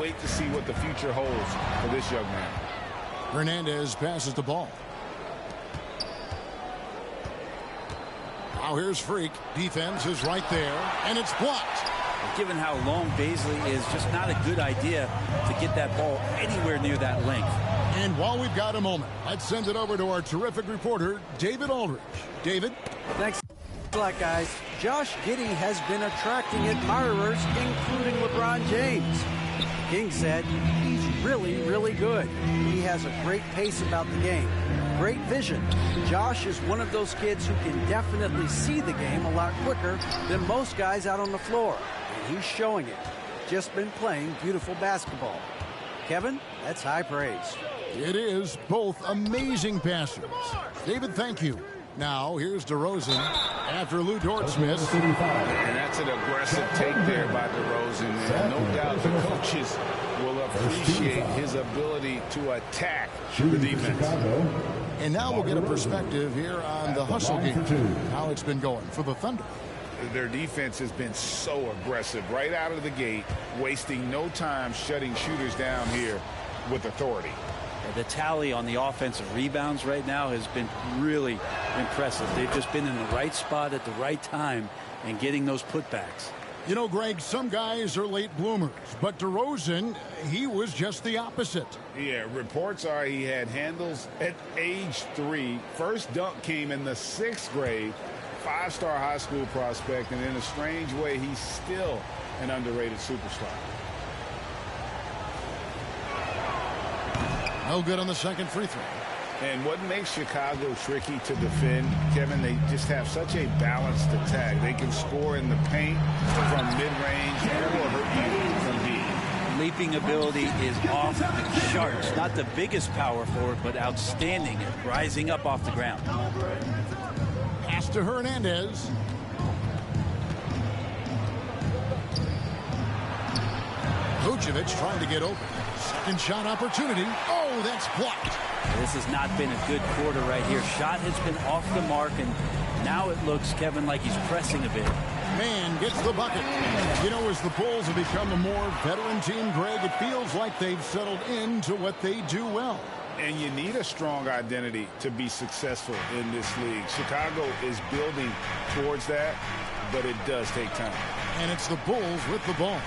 wait to see what the future holds for this young man. Hernandez passes the ball. Now here's Freak. Defense is right there, and it's blocked. Given how long Baisley is, just not a good idea to get that ball anywhere near that length. And while we've got a moment, let's send it over to our terrific reporter, David Aldridge. David? Thanks a lot, guys. Josh Giddey has been attracting admirers, including LeBron James. King said he's really, really good. He has a great pace about the game. Great vision. Josh is one of those kids who can definitely see the game a lot quicker than most guys out on the floor. And he's showing it. Just been playing beautiful basketball. Kevin, that's high praise. It is. Both amazing passers. David, thank you. Now, here's DeRozan after Lou Dort Smith. And that's an aggressive take there by DeRozan. And no doubt the coaches will appreciate his ability to attack the defense. And now we'll get a perspective here on the hustle game, how it's been going for the Thunder. Their defense has been so aggressive right out of the gate, wasting no time shutting shooters down here with authority. The tally on the offensive rebounds right now has been really impressive. They've just been in the right spot at the right time and getting those putbacks. You know, Greg, some guys are late bloomers, but DeRozan, he was just the opposite. Yeah, reports are he had handles at age 3. First dunk came in the 6th grade. 5-star high school prospect, and in a strange way, he's still an underrated superstar. No good on the second free throw. And what makes Chicago tricky to defend, Kevin, they just have such a balanced attack. They can score in the paint from mid-range or hurt you from deep. Leaping ability is off the charts. Not the biggest power forward, but outstanding at rising up off the ground. Pass to Hernandez. Vucevic trying to get open. Second shot opportunity. Oh, that's blocked. This has not been a good quarter right here. Shot has been off the mark, and now it looks, Kevin, like he's pressing a bit. Man gets the bucket. You know, as the Bulls have become a more veteran team, Greg, it feels like they've settled into what they do well. And you need a strong identity to be successful in this league. Chicago is building towards that, but it does take time. And it's the Bulls with the ball.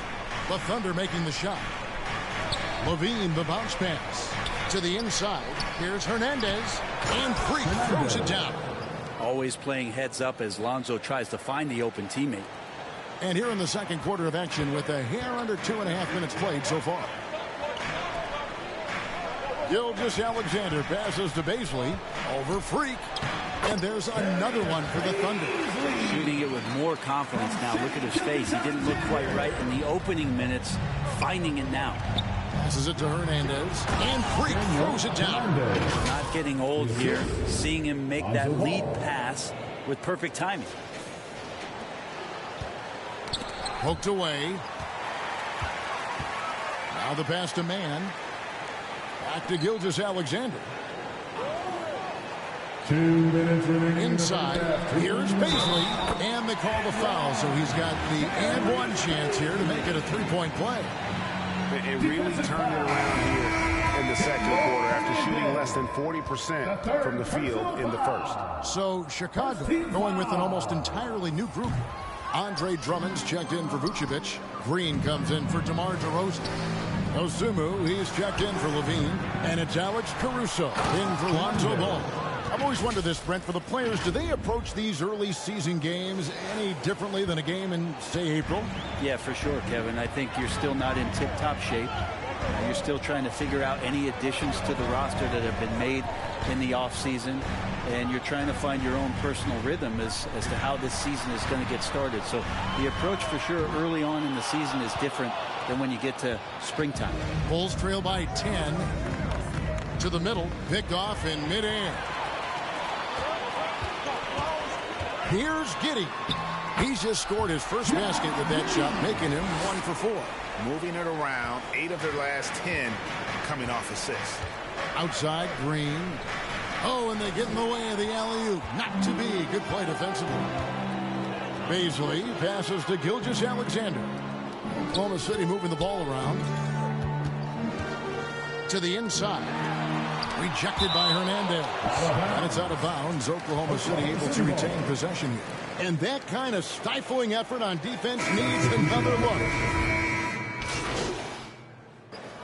The Thunder making the shot. Levine, the bounce pass. To the inside. Here's Hernandez. And Freak throws it down. Always playing heads up as Lonzo tries to find the open teammate. And here in the second quarter of action with a hair under 2.5 minutes played so far. Gilgeous-Alexander passes to Baisley. Over Freak. And there's another one for the Thunder. Shooting it with more confidence now. Look at his face. He didn't look quite right in the opening minutes. Finding it now. Passes it to Hernandez. And Freak throws it down. Not getting old here. Seeing him make that lead pass with perfect timing. Poked away. Now the pass to Mann. Back to Gilgeous-Alexander. 2 minutes remaining. Inside. Here's Baisley. And they call the foul. So he's got the and one chance here to make it a three-point play. It really turned it around here in the second quarter after shooting less than 40% from the field in the first. So Chicago going with an almost entirely new group. Andre Drummond's checked in for Vucevic. Green comes in for DeMar DeRozan. Osumu, he's checked in for Levine. And it's Alex Caruso in for Lonzo Ball. I've always wondered this, Brent, for the players, do they approach these early season games any differently than a game in, say, April? Yeah, for sure, Kevin. I think you're still not in tip-top shape. You're still trying to figure out any additions to the roster that have been made in the offseason. And you're trying to find your own personal rhythm as to how this season is going to get started. So the approach for sure early on in the season is different than when you get to springtime. Bulls trail by 10. To the middle, picked off in midair. Here's Giddey. He's just scored his first basket with that shot, making him 1 for 4. Moving it around, 8 of their last 10 coming off assists. Outside, Green. Oh, and they get in the way of the alley-oop. Not to be. Good play defensively. Baisley passes to Gilgeous-Alexander. Oklahoma City moving the ball around. to the inside. Rejected by Hernandez. And it's out of bounds. Oklahoma City able to retain possession here. And that kind of stifling effort on defense needs another look.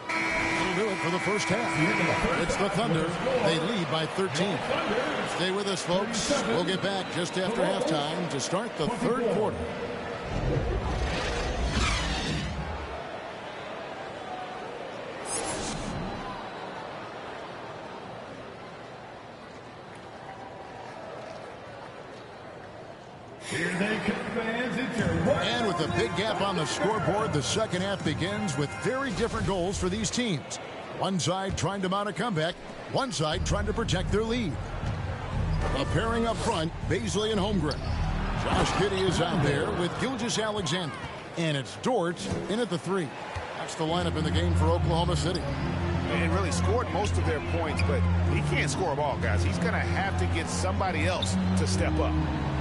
That'll do it for the first half. It's the Thunder. They lead by 13. Stay with us, folks. We'll get back just after halftime to start the third quarter. And with a big gap on the scoreboard, the second half begins with very different goals for these teams. One side trying to mount a comeback, one side trying to protect their lead. A pairing up front, Baisley and Holmgren. Josh Giddey is out there with Gilgeous-Alexander. And it's Dort in at the 3. That's the lineup in the game for Oklahoma City. And really scored most of their points, but he can't score them all, guys. He's going to have to get somebody else to step up.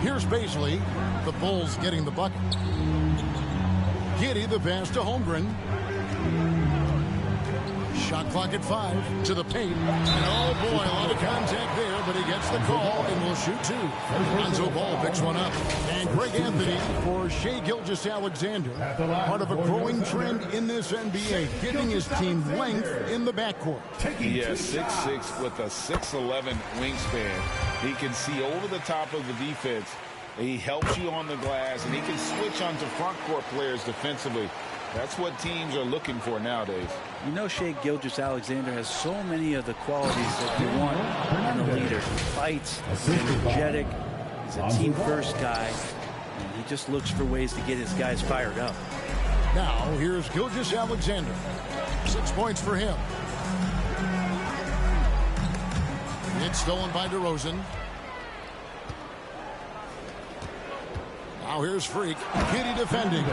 Here's Baisley. The Bulls getting the bucket. Giddey the pass to Holmgren. Shot clock at 5 to the paint. And oh boy, a lot of contact there, but he gets the call and will shoot 2. Lonzo Ball picks one up. And Greg Anthony for Shai Gilgeous-Alexander. Part of a growing trend in this NBA, giving his team length in the backcourt. He has 6'6" with a 6'11" wingspan. He can see over the top of the defense. He helps you on the glass, and he can switch onto front court players defensively. That's what teams are looking for nowadays. You know, Shai Gilgeous-Alexander has so many of the qualities that you want in a leader. He fights, energetic, he's a team-first guy, and he just looks for ways to get his guys fired up. Now, here's Gilgeous-Alexander. 6 points for him. It's stolen by DeRozan. Now here's Freak. Giddey defending.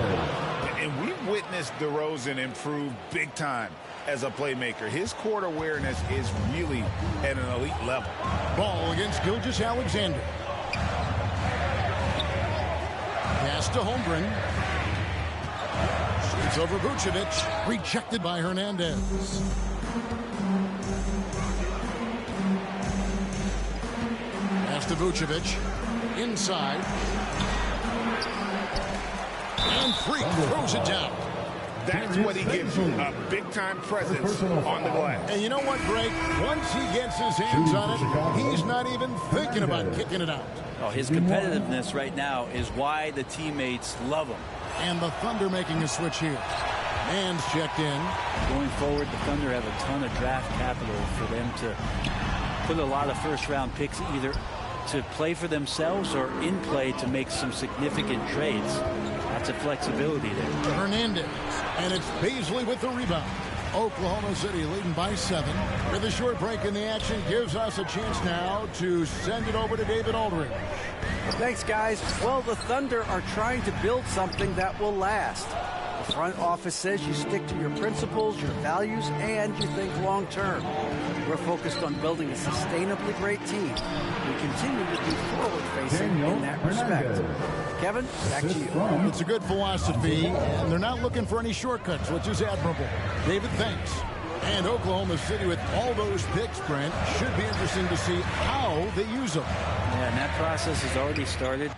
And we've witnessed DeRozan improve big time as a playmaker. His court awareness is really at an elite level. Ball against Gilgeous-Alexander. Pass to Holmgren. Shoots over Vucevic. Rejected by Hernandez. Pass to Vucevic. Inside. And Freak throws it down. That's what he gives you, a big-time presence on the glass. And you know what, Greg? Once he gets his hands on it, he's not even thinking about kicking it out. Oh, his competitiveness right now is why the teammates love him. And the Thunder making a switch here. Man's checked in. Going forward, the Thunder have a ton of draft capital for them to put a lot of first-round picks either to play for themselves or in play to make some significant trades. Lots of flexibility there. Hernandez. And it's Baisley with the rebound. Oklahoma City leading by 7. With a short break in the action gives us a chance now to send it over to David Aldridge. Thanks, guys. Well, the Thunder are trying to build something that will last. The front office says you stick to your principles, your values, and you think long term. We're focused on building a sustainably great team. We continue to be forward-facing in that respect. Kevin, back to you. It's a good philosophy, and they're not looking for any shortcuts, which is admirable. David, thanks. And Oklahoma City with all those picks, Brent, should be interesting to see how they use them. Yeah, and that process has already started.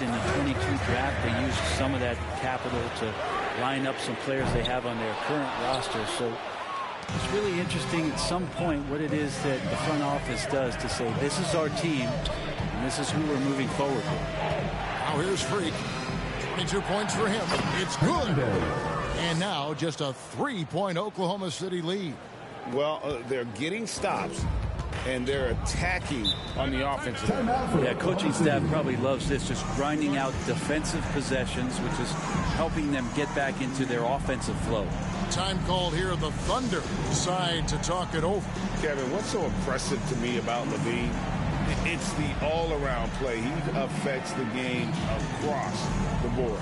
In the 22 draft, they used some of that capital to line up some players they have on their current roster. So It's really interesting at some point what it is that the front office does to say, this is our team, and this is who we're moving forward with. Now here's Freak. 22 points for him. It's good. And now just a 3-point Oklahoma City lead. Well, they're getting stops, and they're attacking on the offensive end. Yeah, coaching staff probably loves this, just grinding out defensive possessions, which is helping them get back into their offensive flow. Time called here. The Thunder decide to talk it over. Kevin, what's so impressive to me about Levine? It's the all-around play. He affects the game across the board.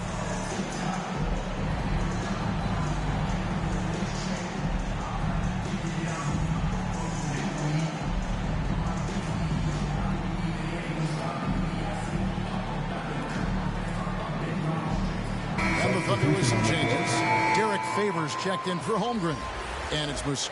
And the Thunder with some changes. Derek Favors checked in for Holmgren. And it's Moose.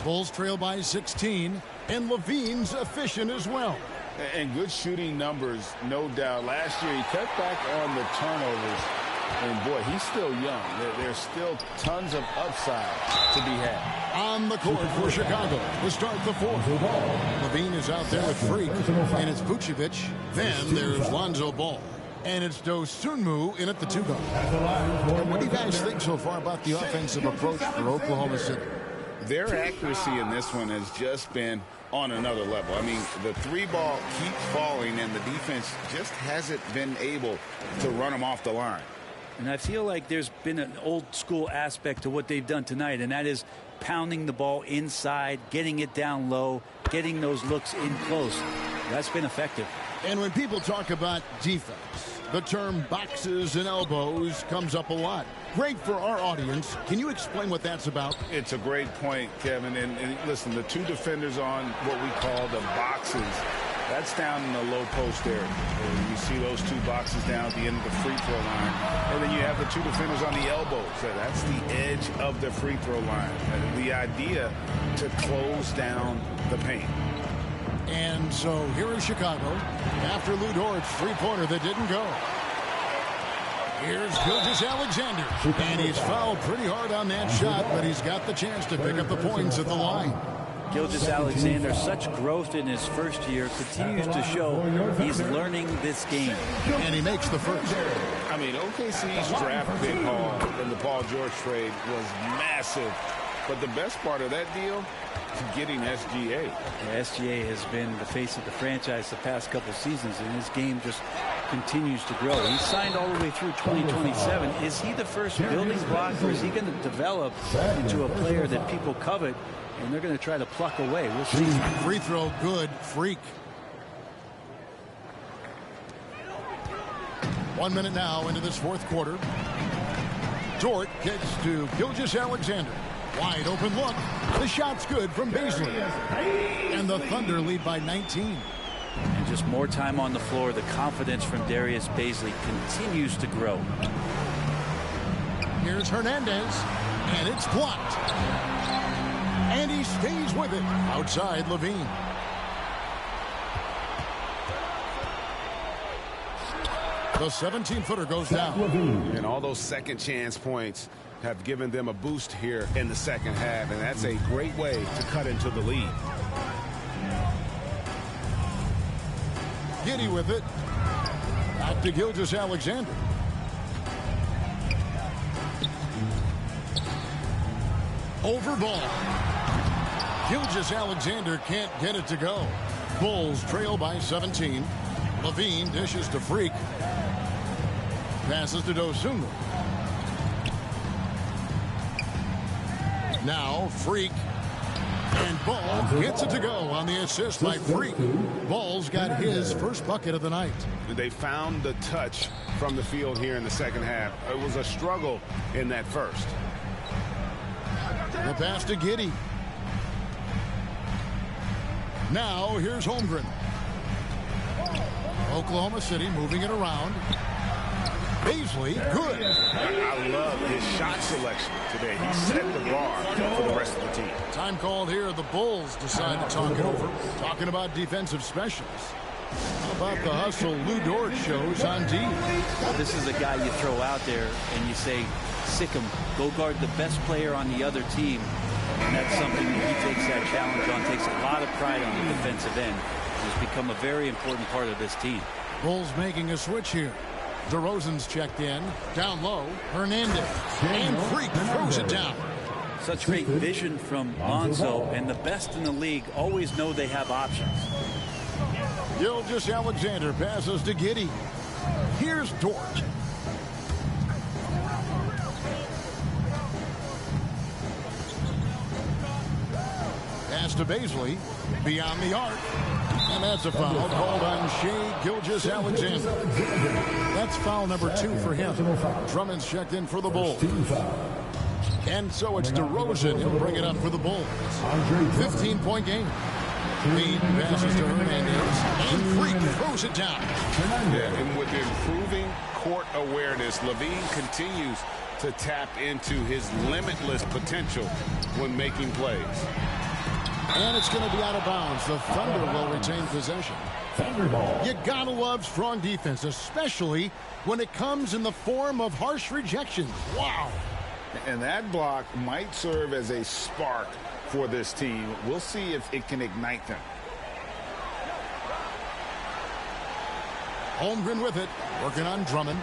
Bulls trail by 16, and Levine's efficient as well. And good shooting numbers, no doubt. Last year, he cut back on the turnovers. And, boy, he's still young. There's still tons of upside to be had. On the court for Chicago to start the fourth. Levine is out there with Freak, and it's Vucevic. Then there's Lonzo Ball. And it's Dosunmu in at the 2 guard. And what do you guys think so far about the offensive approach for Oklahoma City? Their accuracy in this one has just been on another level. I mean, the 3-ball keeps falling, and the defense just hasn't been able to run them off the line. And I feel like there's been an old-school aspect to what they've done tonight, and that is pounding the ball inside, getting it down low, getting those looks in close. That's been effective. And when people talk about defense, the term boxes and elbows comes up a lot. Great for our audience. Can you explain what that's about? It's a great point, Kevin. And listen, the 2 defenders on what we call the boxes, that's down in the low post area. You see those 2 boxes down at the end of the free throw line. And then you have the 2 defenders on the elbows. So that's the edge of the free throw line. And the idea to close down the paint. And so here is Chicago after Lou Dort's 3-pointer that didn't go. Here's Gilgeous-Alexander, and he's fouled pretty hard on that shot, but he's got the chance to pick up the points at the line. Gilgeous-Alexander, such growth in his first year, continues to show he's learning this game. And he makes the first. I mean, OKC's draft pick haul in the Paul George trade was massive. But the best part of that deal is getting SGA. Yeah, SGA has been the face of the franchise the past couple seasons, and his game just continues to grow. He's signed all the way through 2027. Is he the first building block, or is he going to develop into a player that people covet, and they're going to try to pluck away? We'll see. Free throw good. Freak. 1 minute now into this fourth quarter. Dort gets to Gilgeous-Alexander. Wide open look. The shot's good from Beasley. And the Thunder lead by 19. And just more time on the floor. The confidence from Darius Beasley continues to grow. Here's Hernandez. And it's blocked. And he stays with it. Outside Levine. The 17-footer goes down. And all those second chance points have given them a boost here in the second half, and that's a great way to cut into the lead. Giddy with it. Back to Gilgeous-Alexander. Over ball. Gilgeous-Alexander can't get it to go. Bulls trail by 17. Levine dishes to Freak. Passes to Dosunmu. Now Freak. And Ball gets it to go on the assist by Freak. Ball's got his first bucket of the night. They found the touch from the field here in the second half. It was a struggle in that first. The pass to Giddey. Now here's Holmgren. Oklahoma City moving it around. Beasley, good. I love his shot selection today. He set the bar for the rest of the team. Time called here. The Bulls decide to talk it over. Talking about defensive specials. How about the hustle Lou Dort shows on D? This is a guy you throw out there and you say, sick him, go guard the best player on the other team. And that's something that he takes that challenge on, takes a lot of pride on the defensive end. He's become a very important part of this team. Bulls making a switch here. DeRozan's checked in. Down low, Hernandez. And Freak throws it down. Such great vision from Lonzo, and the best in the league always know they have options. Gilgeous-Alexander passes to Giddey. Here's Dort. Pass to Baisley. Beyond the arc. And that's a foul called on Shai Gilgeous-Alexander. That's foul number 2 for him. Drummond's checked in for the Bulls. And so it's DeRozan. He'll bring it up for the Bulls. 15-point game. Lead passes to Hernandez. And Freak throws it down. Yeah, and with improving court awareness, LaVine continues to tap into his limitless potential when making plays. And it's going to be out of bounds. The Thunder will retain possession. You gotta love strong defense, especially when it comes in the form of harsh rejections. Wow. And that block might serve as a spark for this team. We'll see if it can ignite them. Holmgren with it, working on Drummond.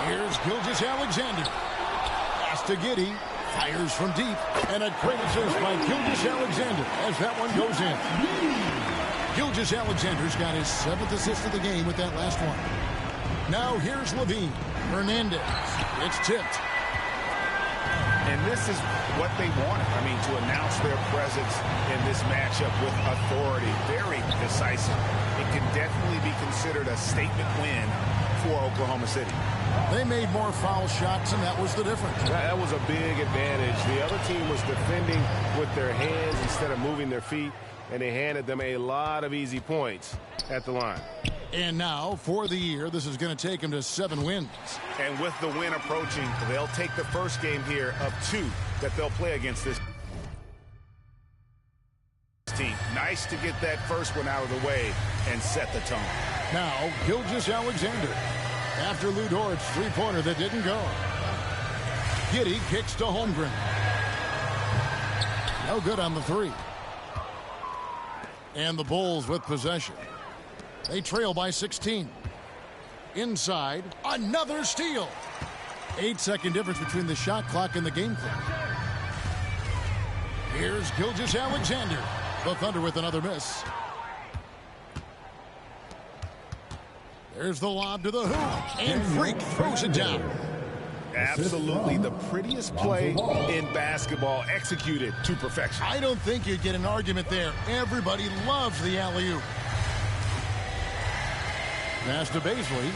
Here's Gilgeous-Alexander. Pass to Giddey. Fires from deep. And a great assist by Gilgeous-Alexander as that one goes in. Gilgeous-Alexander's got his 7th assist of the game with that last one. Now here's LaVine. Hernandez. It's tipped. And this is what they wanted. I mean, to announce their presence in this matchup with authority. Very decisive. It can definitely be considered a statement win for Oklahoma City. They made more foul shots, and that was the difference. That was a big advantage. The other team was defending with their hands instead of moving their feet, and they handed them a lot of easy points at the line. And now, for the year, this is going to take them to 7 wins. And with the win approaching, they'll take the first game here of 2 that they'll play against this team. Nice to get that first one out of the way and set the tone. Now, Gilgeous-Alexander. After Lou Dort's three-pointer that didn't go. Giddey kicks to Holmgren. No good on the 3. And the Bulls with possession. They trail by 16. Inside, another steal. 8-second difference between the shot clock and the game clock. Here's Gilgeous-Alexander. The Thunder with another miss. There's the lob to the hoop. And Freak throws it down. Absolutely the prettiest play in basketball, executed to perfection. I don't think you'd get an argument there. Everybody loves the alley-oop. Pass to Baisley.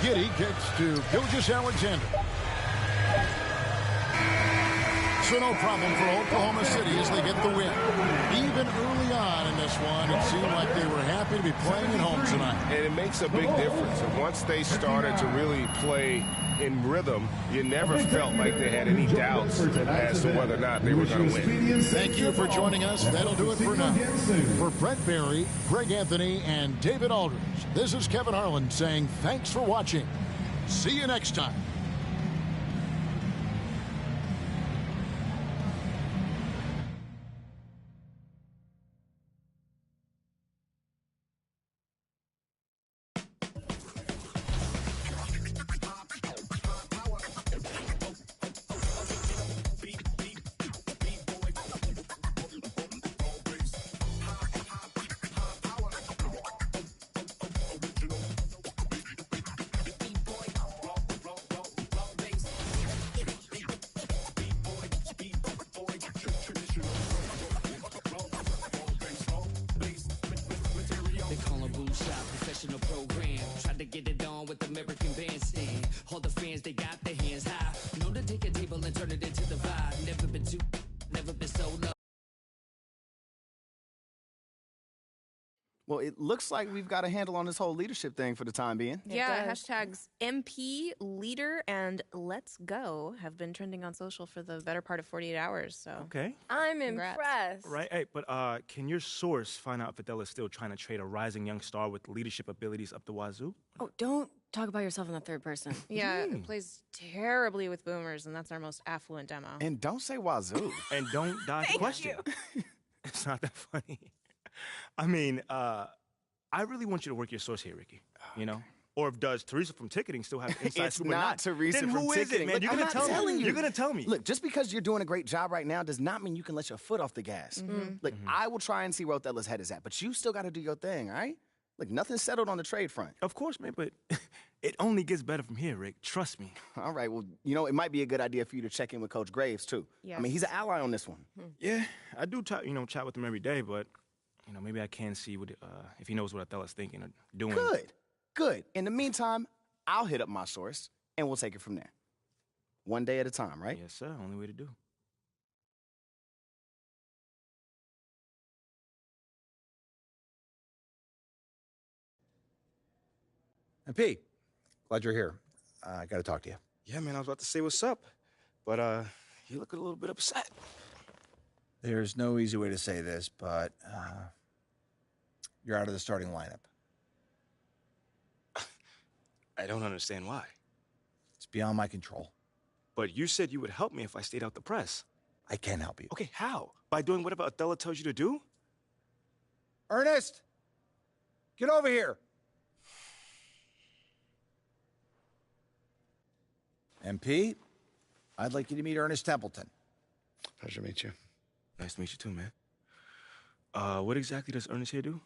Giddey kicks to Gilgeous-Alexander. So no problem for Oklahoma City as they get the win. Even early on in this one, it seemed like they were happy to be playing at home tonight. And it makes a big difference. And once they started to really play in rhythm, you never felt like they had any doubts as to whether or not they were going to win. Thank you for joining us. That'll do it for now. For Brett Barry, Greg Anthony, and David Aldridge, this is Kevin Harlan saying thanks for watching. See you next time. Well, it looks like we've got a handle on this whole leadership thing for the time being. Yeah, hashtags MP, leader, and let's go have been trending on social for the better part of 48 hours. So Okay. I'm Congrats. impressed. Right. Hey, but can your source find out if Adele is still trying to trade a rising young star with leadership abilities up the wazoo? Oh, don't talk about yourself in the third person. yeah, it plays terribly with boomers, and that's our most affluent demo. And don't say wazoo. And don't dodge the question. It's not that funny. I mean, I really want you to work your source here, Ricky. You know? Or if does Teresa from ticketing still have inside It's scoop or not Teresa then from who is ticketing. it, man? Look, You're I'm gonna not tell telling me. you. You're gonna tell me. Look, just because you're doing a great job right now does not mean you can let your foot off the gas. Look, I will try and see where Othello's head is at, but you still got to do your thing, all right? Look, nothing's settled on the trade front. Of course, man, but it only gets better from here, Rick. Trust me. All right, well, you know, it might be a good idea for you to check in with Coach Graves, too. Yes. I mean, he's an ally on this one. Yeah, I do chat with him every day, but maybe I can see what if he knows what Othello's thinking or doing. Good. In the meantime, I'll hit up my source, and we'll take it from there. One day at a time, right? Yes, sir. Only way to do. MP, glad you're here. I got to talk to you. Yeah, man, I was about to say what's up, but you look a little bit upset. There's no easy way to say this, but you're out of the starting lineup. I don't understand why. It's beyond my control. But you said you would help me if I stayed out the press. I can help you. Okay, how? By doing whatever Othello tells you to do? Ernest, get over here. MP, I'd like you to meet Ernest Templeton. Pleasure to meet you. Nice to meet you too, man. What exactly does Ernest here do?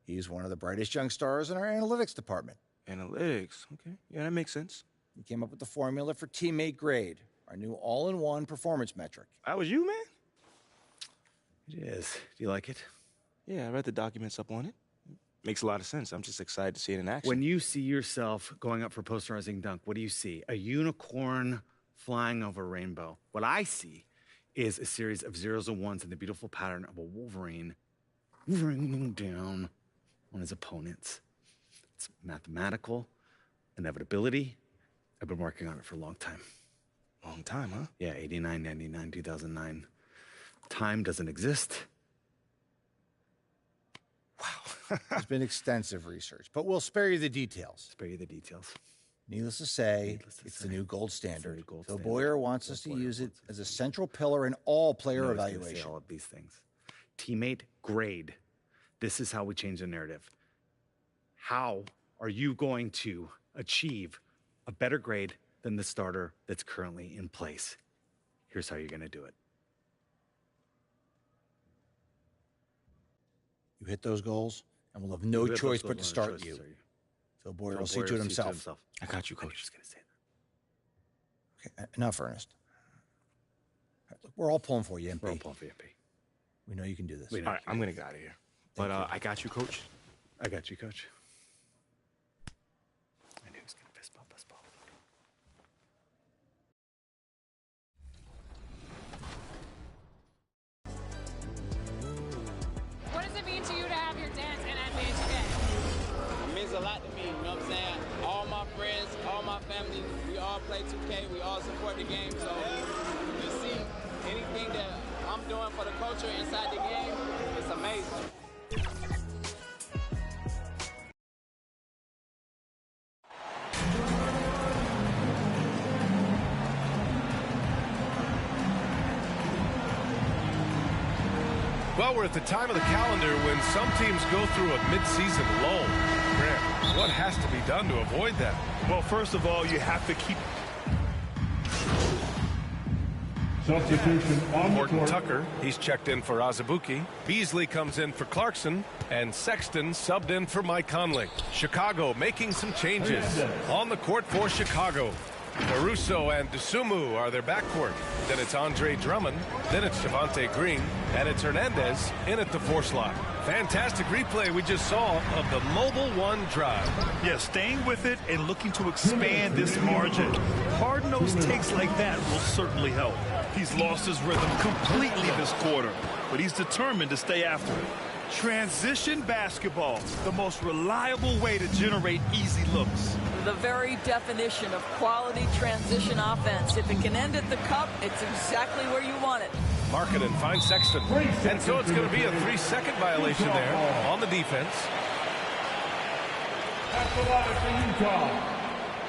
He's one of the brightest young stars in our analytics department. Analytics, okay. Yeah, that makes sense. He came up with the formula for teammate grade, our new all-in-one performance metric. That was you, man? It is. Do you like it? Yeah, I read the documents up on it. Makes a lot of sense. I'm just excited to see it in action. When you see yourself going up for posterizing dunk, what do you see? A unicorn flying over a rainbow. What I see is a series of zeros and ones in the beautiful pattern of a Wolverine raining down on his opponents. It's mathematical inevitability. I've been working on it for a long time. Long time, huh? Yeah, 89, 99, 2009. Time doesn't exist. There's been extensive research, but we'll spare you the details. Spare you the details. Needless to say, it's the new gold standard. gold Phil standard. Boyer wants us to use it as a central pillar in all player I was gonna say evaluation. all of these things. Teammate grade. This is how we change the narrative. How are you going to achieve a better grade than the starter that's currently in place? Here's how you're going to do it. You hit those goals, and we'll have no You have choice those but to goals, start no choice you. to start Phil Boyer Phil will see Boyer to it will himself. I got you, I was Coach. just going to say that. Okay, enough, Ernest. All right, look, we're all pulling for you, MP. We're all pulling for you, MP. We know you can do this. We know. All right, I'm going to get out of here. But I got you, Coach. I got you, Coach. I knew he was going to fist bump us both. What does it mean to you to have your dance in NBA2K? It means a lot to me, you know what I'm saying? All my friends, all my family, we all play 2K, we all support the game, so you see anything that I'm doing for the culture inside the game, it's amazing. Well, we're at the time of the calendar when some teams go through a mid-season lull. Grant, what has to be done to avoid that? Well, first of all, you have to keep... Substitution on Morton Tucker, he's checked in for Azubuike. Beasley comes in for Clarkson, and Sexton subbed in for Mike Conley. Chicago making some changes. On the court for Chicago, Caruso and Dosunmu are their backcourt. Then it's Andre Drummond, then it's Javonte Green, and it's Hernandez in at the 4 slot. Fantastic replay we just saw of the Mobile One drive. Yeah, staying with it and looking to expand this margin. Hard-nosed takes like that will certainly help. He's lost his rhythm completely this quarter, but he's determined to stay after it. Transition basketball, the most reliable way to generate easy looks. The very definition of quality transition offense. If it can end at the cup, it's exactly where you want it. Markkanen finds Sexton. And so it's going to be a 3-second violation there on the defense. At the line for Utah,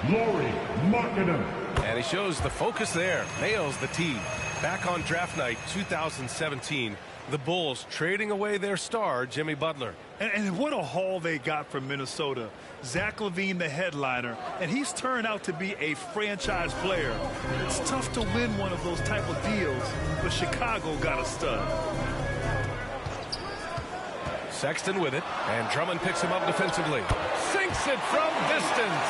Lauri Markkanen. And he shows the focus there. Nails the tee. Back on draft night 2017, the Bulls trading away their star, Jimmy Butler. And what a haul they got from Minnesota. Zach LaVine, the headliner, and he's turned out to be a franchise player. It's tough to win one of those type of deals, but Chicago got a stud. Sexton with it, and Drummond picks him up defensively. Sinks it from distance.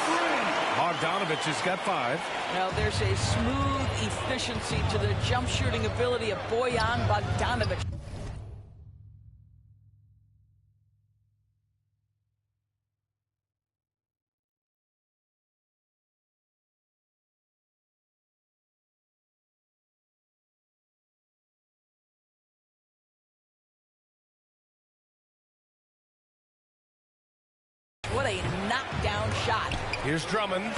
Bogdanovich has got 5. Now there's a smooth efficiency to the jump shooting ability of Bojan Bogdanovich. What a knockdown shot. Here's Drummond.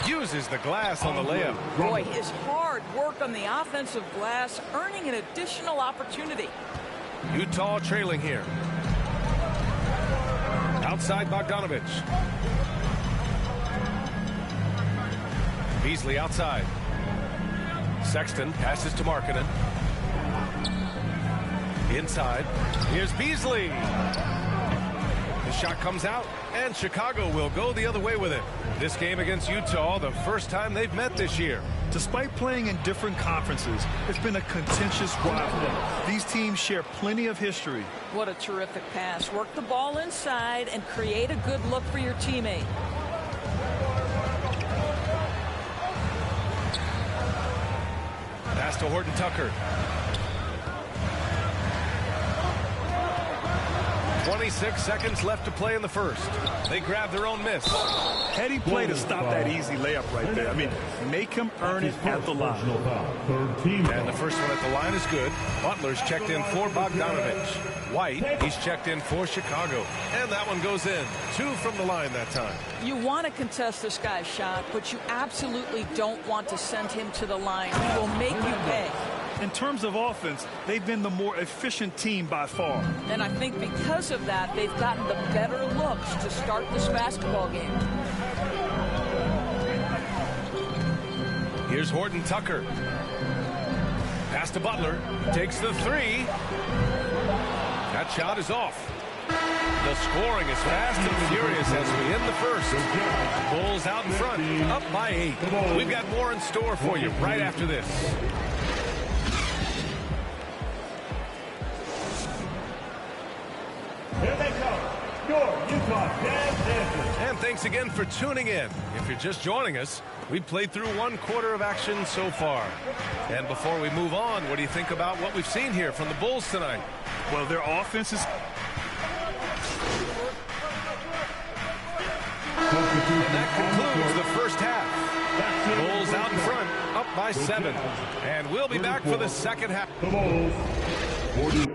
Uses the glass on the layup. Boy, his hard work on the offensive glass earning an additional opportunity. Utah trailing here. Outside Bogdanovich. Beasley outside. Sexton passes to Markkanen. Inside. Here's Beasley. The shot comes out, and Chicago will go the other way with it. This game against Utah, the first time they've met this year. Despite playing in different conferences, it's been a contentious rivalry. These teams share plenty of history. What a terrific pass. Work the ball inside and create a good look for your teammate. Pass to Horton Tucker. 26 seconds left to play in the first. They grab their own miss. Heady play to stop that easy layup right there. I mean, make him earn it at the line. And the first one at the line is good. Butler's checked in for Bogdanovich. White, he's checked in for Chicago. And that one goes in. 2 from the line that time. You want to contest this guy's shot, but you absolutely don't want to send him to the line. He will make you pay. In terms of offense, they've been the more efficient team by far. And I think because of that, they've gotten the better looks to start this basketball game. Here's Horton Tucker. Pass to Butler. Takes the 3. That shot is off. The scoring is fast and furious as we end the first. Bulls out in front, up by 8. We've got more in store for you right after this. Here they come, your Utah Jazz Dancers. And thanks again for tuning in. If you're just joining us, we've played through 1 quarter of action so far. And before we move on, what do you think about what we've seen here from the Bulls tonight? Well, their offense is... And that concludes the first half. Bulls out in front, up by 7. And we'll be back for the second half. The Bulls, 40.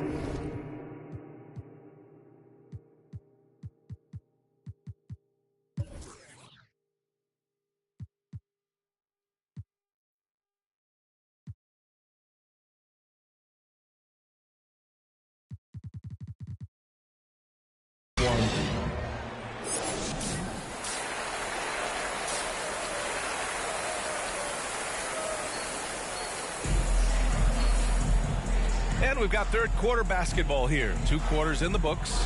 And we've got third quarter basketball here. 2 quarters in the books.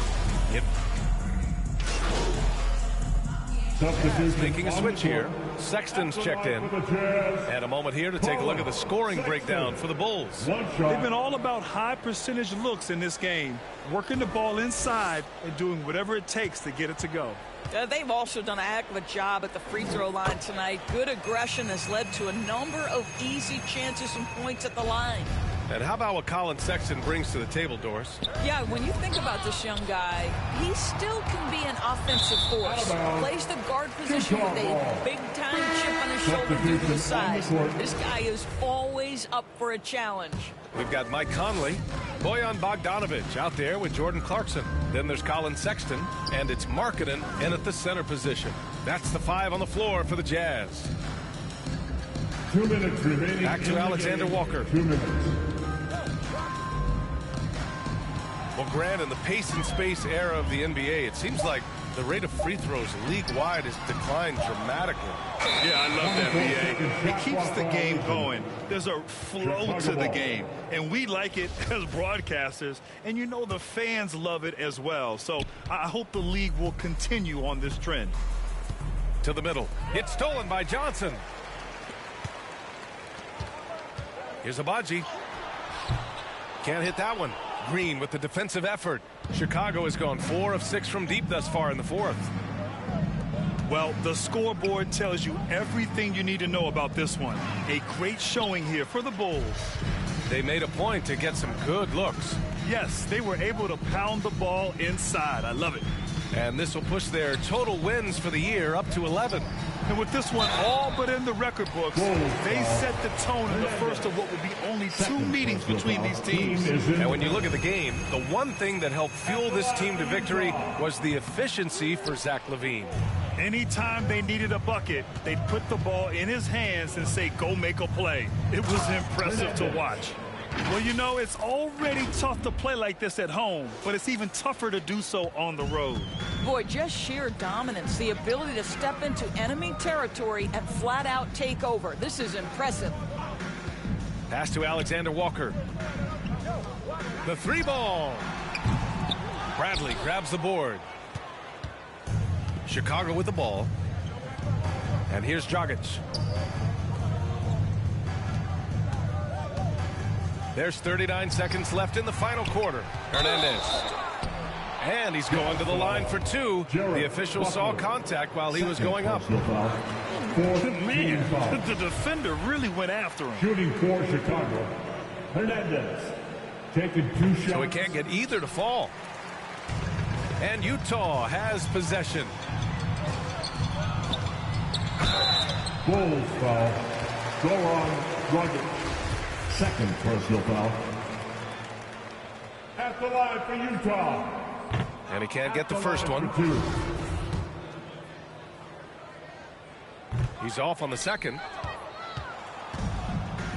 Making a switch here. Sexton's checked in. And a moment here to take a look at the scoring breakdown for the Bulls. They've been all about high percentage looks in this game, working the ball inside and doing whatever it takes to get it to go. They've also done a heck of a job at the free throw line tonight. Good aggression has led to a number of easy chances and points at the line. And how about what Colin Sexton brings to the table, Doris? Yeah, when you think about this young guy, he still can be an offensive force. Plays the guard position with a big-time chip on his shoulder due to his size. This guy is always up for a challenge. We've got Mike Conley, Bojan Bogdanovic out there with Jordan Clarkson. Then there's Colin Sexton, and it's Markkanen in at the center position. That's the 5 on the floor for the Jazz. 2 minutes remaining. Back to Alexander Walker. 2 minutes. Well, Grant, in the pace and space era of the NBA, it seems like the rate of free throws league-wide has declined dramatically. Yeah, I love that, B.A. It keeps the game going. There's a flow to the game, and we like it as broadcasters, and you know the fans love it as well. So I hope the league will continue on this trend. To the middle. It's stolen by Johnson. Here's Abaji. Can't hit that one. Green with the defensive effort. Chicago has gone 4 of 6 from deep thus far in the fourth. Well, the scoreboard tells you everything you need to know about this one. A great showing here for the Bulls. They made a point to get some good looks. Yes, they were able to pound the ball inside. I love it. And this will push their total wins for the year up to 11. And with this one all but in the record books, they set the tone in the first of what will be only 2 meetings between these teams. And when you look at the game, the one thing that helped fuel this team to victory was the efficiency for Zach LaVine. Anytime they needed a bucket, they'd put the ball in his hands and say, go make a play. It was impressive to watch. Well, you know, it's already tough to play like this at home, but it's even tougher to do so on the road. Boy, just sheer dominance, the ability to step into enemy territory and flat out take over. This is impressive. Pass to Alexander Walker. The 3 ball. Bradley grabs the board. Chicago with the ball. And here's Dragic. There's 39 seconds left in the final quarter. Hernandez. And he's going to the line for 2. The official saw contact while he was going up. Man, the defender really went after him. Shooting for Chicago. Hernandez taking 2 shots. So he can't get either to fall. And Utah has possession. Bulls foul. Goran Dragic. Second personal foul. At the line for Utah. And he can't get the first one. He's off on the second.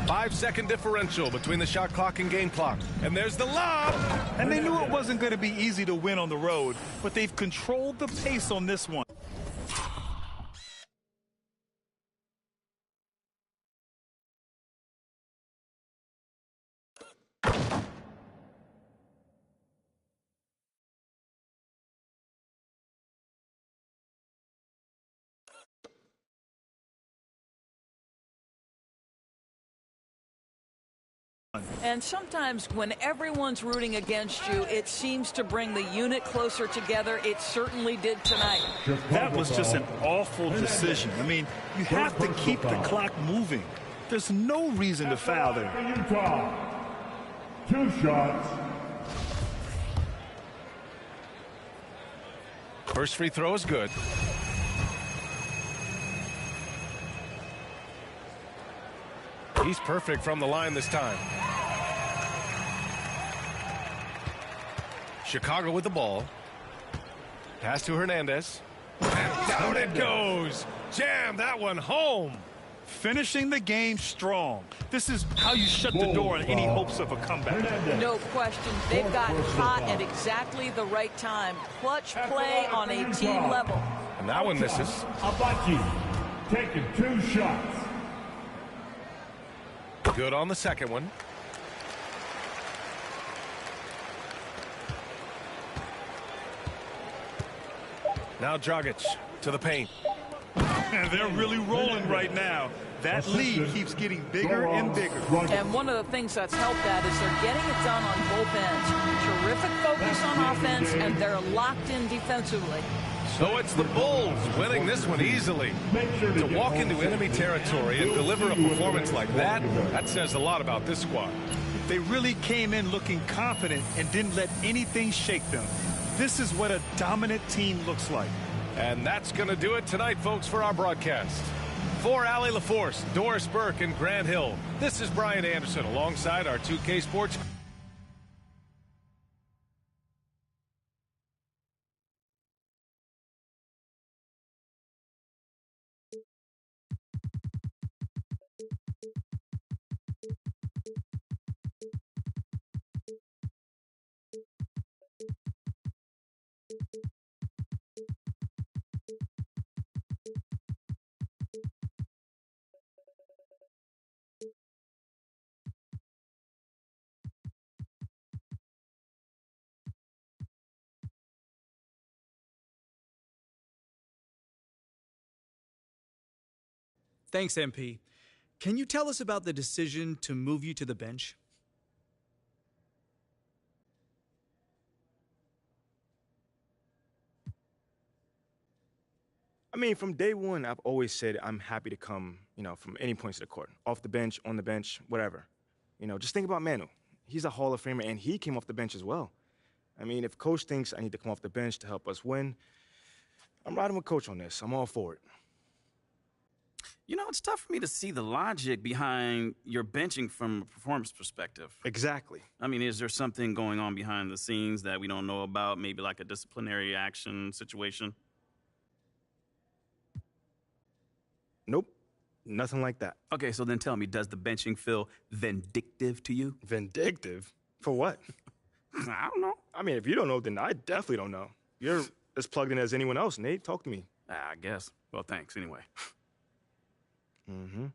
5-second differential between the shot clock and game clock. And there's the lob. And they knew it wasn't going to be easy to win on the road, but they've controlled the pace on this one. And sometimes when everyone's rooting against you, it seems to bring the unit closer together. It certainly did tonight. That was just an awful decision. I mean, you have to keep the clock moving. There's no reason to foul there. Utah. 2 shots. First free throw is good. He's perfect from the line this time. Chicago with the ball. Pass to Hernandez. And down it goes. Jam that one home. Finishing the game strong. This is how you shut the door on any hopes of a comeback. No question. They've gotten hot at exactly the right time. Clutch play on a team level. And that one misses. Abaji taking 2 shots. Good on the second one. Now Dragic to the paint. And they're really rolling right now. That lead keeps getting bigger and bigger. And one of the things that's helped that is they're getting it done on both ends. Terrific focus on offense, and they're locked in defensively. So it's the Bulls winning this one easily. To walk into enemy territory and deliver a performance like that, that says a lot about this squad. They really came in looking confident and didn't let anything shake them. This is what a dominant team looks like. And that's going to do it tonight, folks, for our broadcast. For Allie LaForce, Doris Burke, and Grant Hill, this is Brian Anderson alongside our 2K Sports. Thanks, MP. Can you tell us about the decision to move you to the bench? I mean, from day one, I've always said I'm happy to come, from any points of the court. Off the bench, on the bench, whatever. Just think about Manu. He's a Hall of Famer, and he came off the bench as well. I mean, if Coach thinks I need to come off the bench to help us win, I'm riding with Coach on this. I'm all for it. It's tough for me to see the logic behind your benching from a performance perspective. Exactly. I mean, is there something going on behind the scenes that we don't know about, maybe like a disciplinary action situation? Nope. Nothing like that. Okay, so then tell me, does the benching feel vindictive to you? Vindictive? For what? I don't know. I mean, if you don't know, then I definitely don't know. You're as plugged in as anyone else, Nate. Talk to me. I guess. Well, thanks anyway. Mm-hmm.